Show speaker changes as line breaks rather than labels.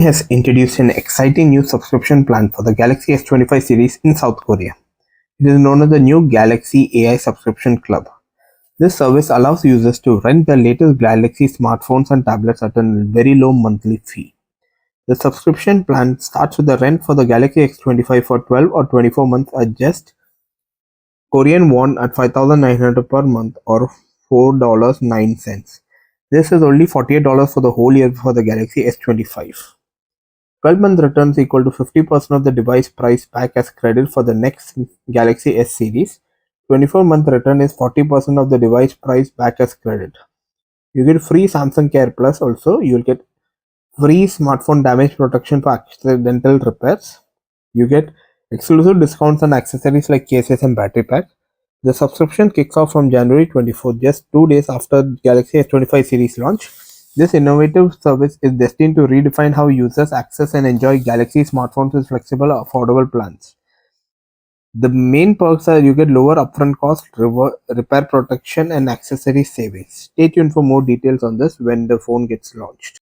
Has introduced an exciting new subscription plan for the Galaxy S25 series in South Korea. It is known as the new Galaxy AI Subscription Club. This service allows users to rent the latest Galaxy smartphones and tablets at a very low monthly fee. The subscription plan starts with the rent for the Galaxy S25 for 12 or 24 months at just Korean won at 5,900 per month or $4.09. This is only $48 for the whole year for the Galaxy S25. 12-month returns equal to 50% of the device price back as credit for the next Galaxy S series. 24-month return is 40% of the device price back as credit. You get free Samsung Care Plus also. You will get free smartphone damage protection for accidental repairs. You get exclusive discounts on accessories like cases and battery pack. The subscription kicks off from January 24th, just 2 days after Galaxy S25 series launch. This innovative service is destined to redefine how users access and enjoy Galaxy smartphones with flexible, affordable plans. The main perks are you get lower upfront cost, repair protection, and accessory savings. Stay tuned for more details on this when the phone gets launched.